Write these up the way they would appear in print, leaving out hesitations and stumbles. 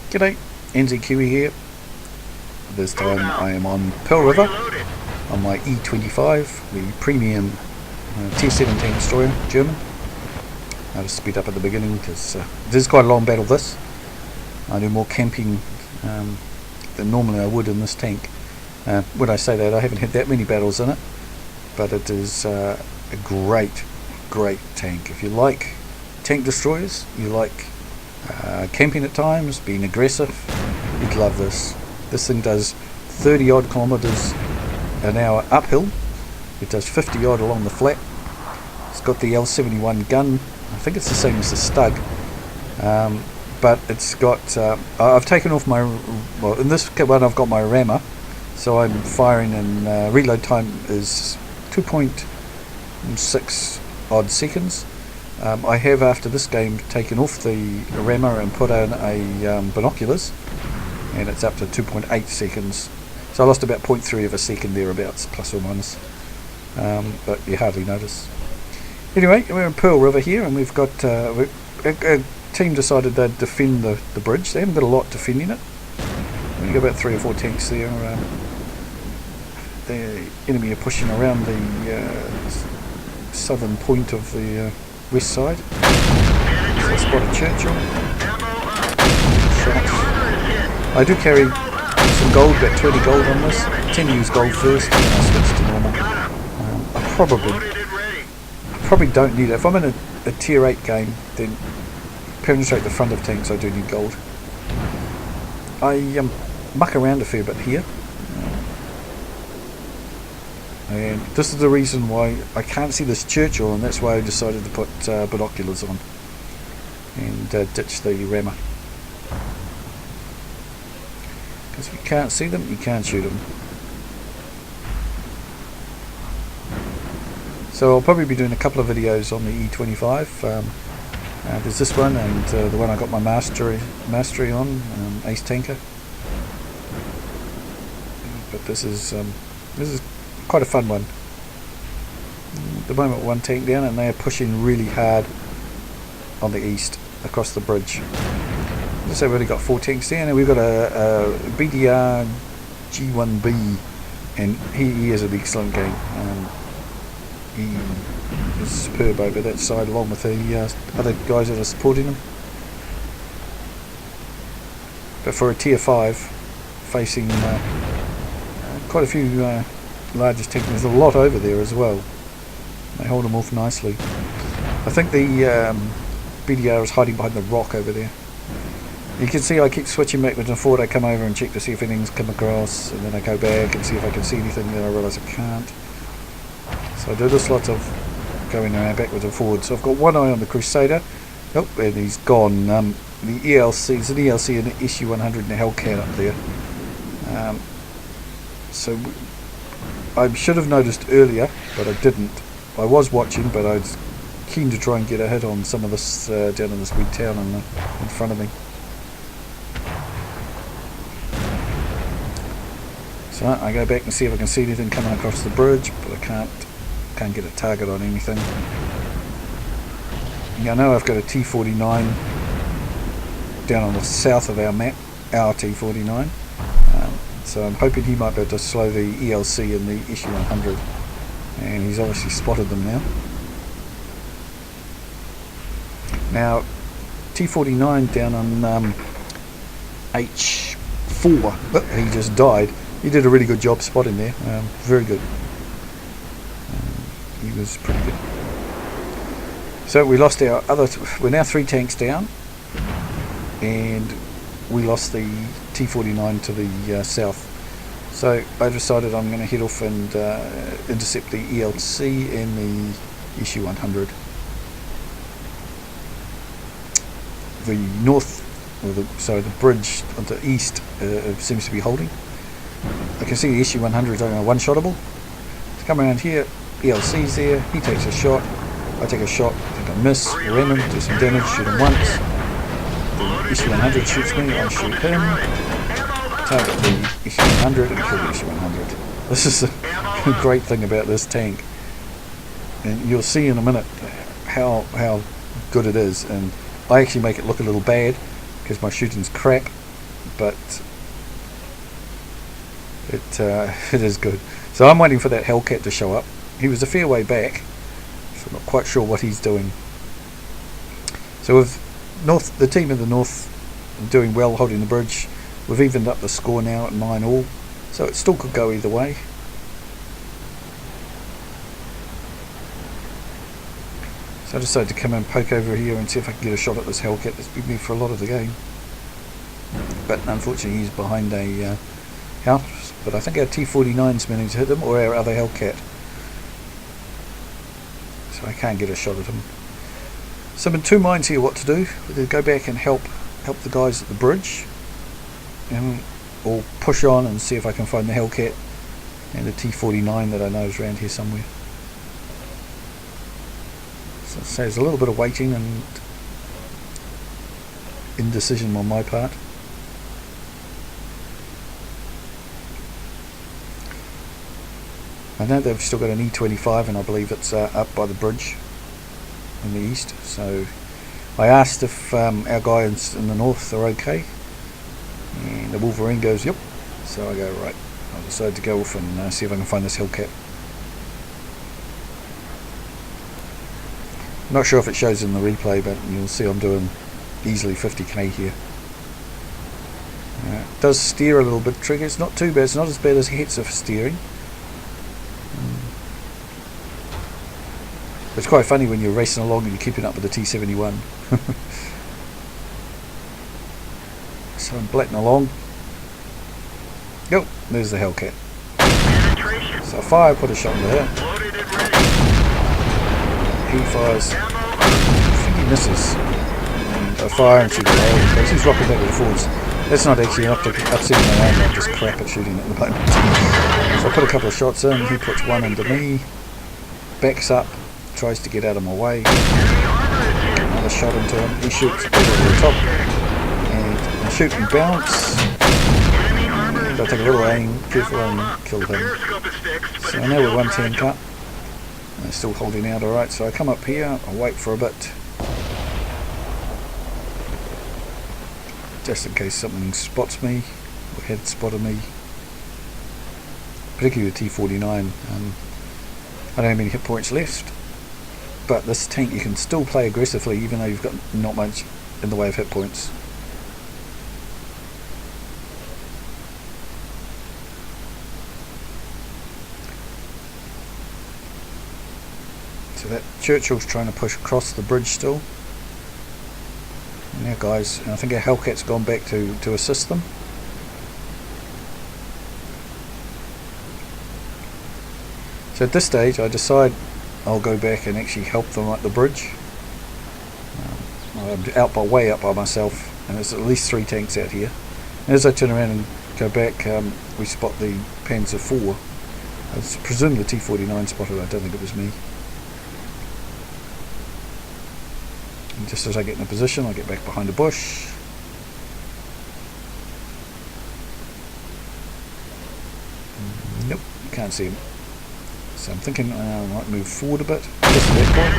G'day, NZKIWI here. This time I am on Pearl River on my E-25, the premium Tier 17 destroyer, German. I'll just speed up at the beginning because this is quite a long battle. This I do more camping than normally I would in this tank. When I say that, I haven't had that many battles in it, but it is a great tank. If you like tank destroyers, you like camping at times, being aggressive, you'd love this. This thing does 30 odd kilometers an hour uphill. It does 50 odd along the flat. It's got the L71 gun. I think it's the same as the Stug, but it's got I've taken off my, well, in this one I've got my rammer, so I'm firing, and reload time is 2.6 odd seconds. I have, after this game, taken off the rammer and put in a binoculars, and it's up to 2.8 seconds. So I lost about 0.3 of a second thereabouts, plus or minus, but you hardly notice. Anyway, we're in Pearl River here, and we've got a team decided they'd defend the bridge. They haven't got a lot defending it. We've got about 3 or 4 tanks there. The enemy are pushing around the southern point of the west side. So I spot a Churchill. Shots. I do carry some gold, about 20 gold on this. I tend to use gold first, and then I switch to normal. I probably don't need it. If I'm in a tier 8 game, then penetrate the front of tanks, I do need gold. I muck around a fair bit here. And this is the reason why I can't see this Churchill, and that's why I decided to put binoculars on and ditch the rammer. Because if you can't see them, you can't shoot them. So I'll probably be doing a couple of videos on the E-25. There's this one, and the one I got my mastery on, Ace Tanker. But this is quite a fun one. At the moment, one tank down, and they are pushing really hard on the east across the bridge. So we've already got 4 tanks down, and we've got a BDR G1B, and he is an excellent game. He is superb over that side, along with the other guys that are supporting him. But for a tier 5, facing quite a few largest tanks, there's a lot over there as well. They hold them off nicely. I think the BDR is hiding behind the rock over there. You can see I keep switching backwards and forward. I come over and check to see if anything's come across, and then I go back and see if I can see anything, then I realise I can't. So I do this lot of going around backwards and forwards. So I've got one eye on the Crusader. Oh, and he's gone. The ELC, there's an ELC and an SU-100 and a Hellcat up there. So I should have noticed earlier, but I didn't. I was watching, but I was keen to try and get a hit on some of this down in this wee town in front of me. So I go back and see if I can see anything coming across the bridge, but I can't get a target on anything. Yeah, I know I've got a T49 down on the south of our map, our T49. So I'm hoping he might be able to slow the ELC and the SU-100, and he's obviously spotted them now. Now T49 down on H4, he just died. He did a really good job spotting there, very good. He was pretty good. So we lost our other, we're now 3 tanks down, and we lost the T49 to the south. So I decided I'm going to head off and intercept the ELC and the SU-100. The north, or the bridge on the east seems to be holding. I can see the SU-100 is only one-shottable. To come around here, ELC's there, he takes a shot, I take a shot, I think I miss, ram him, do some damage, shoot him once. The SU-100 shoots me, I shoot him, target the SU-100 and kill the SU-100. This is the great thing about this tank. And you'll see in a minute how good it is, and I actually make it look a little bad because my shooting's crap, but it it is good. So I'm waiting for that Hellcat to show up. He was a fair way back, so I'm not quite sure what he's doing. So with the team in the north doing well, holding the bridge, we've evened up the score now at 9-all, so it still could go either way. So I decided to come and poke over here and see if I can get a shot at this Hellcat that's been there for a lot of the game. But unfortunately he's behind a house, but I think our T-49's managed to hit him, or our other Hellcat. So I can't get a shot at him. So I'm in two minds here what to do, whether to go back and help the guys at the bridge, or push on and see if I can find the Hellcat and the T-49 that I know is around here somewhere. So there's a little bit of waiting and indecision on my part. I know they've still got an E-25, and I believe it's up by the bridge in the east. So I asked if our guys in the north are okay, and the Wolverine goes, yep. So I go, right, I'll decide to go off and see if I can find this Hellcat. I'm not sure if it shows in the replay, but you'll see I'm doing easily 50k here. It does steer a little bit tricky. It's not too bad. It's not as bad as Hetzer for steering. It's quite funny when you're racing along and you're keeping up with the T-71. So I'm blatting along. Go, there's the Hellcat. So I fire, put a shot into her. He fires. I think he misses. And I fire and she goes, oh, she's rocking back and forwards. That's not actually upsetting my aim, I'm just crap at shooting at the moment. So I put a couple of shots in, he puts one into me, backs up, tries to get out of my way, another shot into him, he shoots over the top, and I shoot and bounce, and I take a little aim, careful, and kill him. So now we're 110 cut, they're still holding out alright, so I come up here, I wait for a bit, just in case something spots me, or had spotted me, particularly the T-49. I don't have any hit points left, but this tank you can still play aggressively even though you've got not much in the way of hit points. So that Churchill's trying to push across the bridge still. And now guys, I think our Hellcat's gone back to assist them. So at this stage I decide I'll go back and actually help them at the bridge. I'm way out by myself, and there's at least 3 tanks out here. And as I turn around and go back, we spot the Panzer IV. I presume the T-49 spotted, I don't think it was me. And just as I get in a position, I get back behind a bush. Nope, can't see him. So I'm thinking I might move forward a bit, just at that point.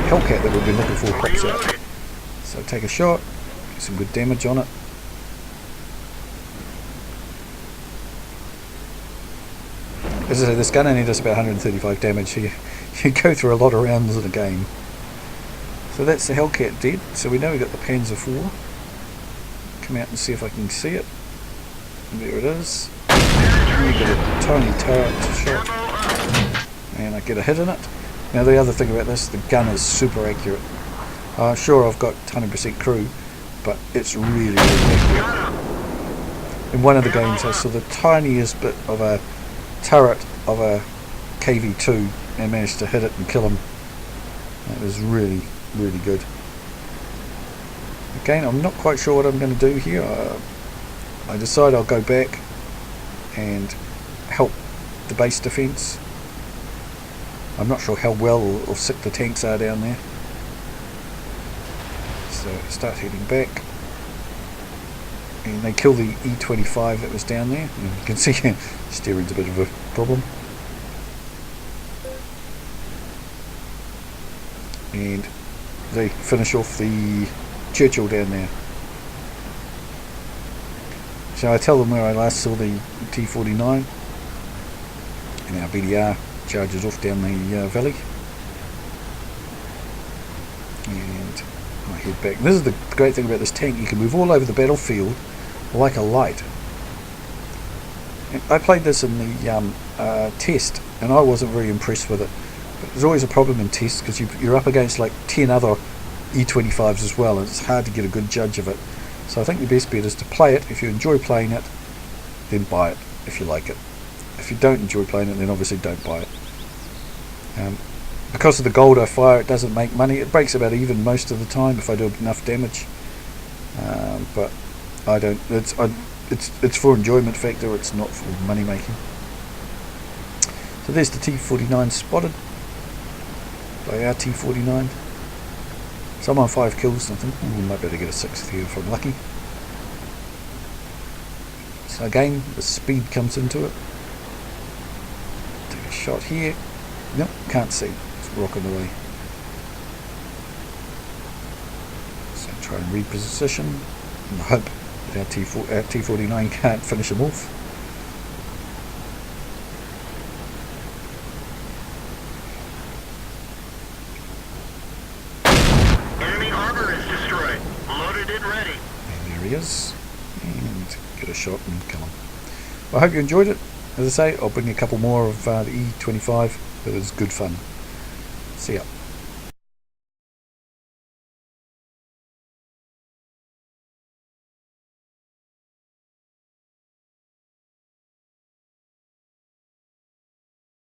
Hellcat that we've been looking for pops out. So take a shot, get some good damage on it. As I say, this gun only does about 135 damage. You go through a lot of rounds in a game. So that's the Hellcat dead. So we know we've got the Panzer IV. Come out and see if I can see it. There it is. And we get a tiny turret shot. And I get a hit in it. Now the other thing about this, the gun is super accurate. Sure, I've got 100% crew, but it's really, really accurate. In one of the games I saw the tiniest bit of a turret of a KV-2 and managed to hit it and kill him. That was really, really good. Again, I'm not quite sure what I'm going to do here. I decide I'll go back and help the base defence. I'm not sure how well or sick the tanks are down there. So start heading back. And they kill the E-25 that was down there. And you can see steering's a bit of a problem. And they finish off the Churchill down there. So I tell them where I last saw the T-49, and our BDR charges off down the valley, and I head back. And this is the great thing about this tank: you can move all over the battlefield like a light. And I played this in the test, and I wasn't very impressed with it. But there's always a problem in tests because you're up against like 10 other E-25s as well, and it's hard to get a good judge of it. So I think the best bet is to play it. If you enjoy playing it, then buy it if you like it. If you don't enjoy playing it, then obviously don't buy it. Because of the gold I fire, it doesn't make money. It breaks about even most of the time if I do enough damage. But I don't. It's for enjoyment factor. It's not for money making. So there's the T-49 spotted by our T-49. So I'm on 5 kills. I think we might be able to get a 6th here if I'm lucky. So again, the speed comes into it. Take a shot here. Nope, can't see. It's rocking away. So try and reposition and hope that our T-49 can't finish him off. Enemy armor is destroyed. Loaded and ready. And there he is. And get a shot and kill him. Well, I hope you enjoyed it. As I say, I'll bring a couple more of the E-25. It was good fun. See ya.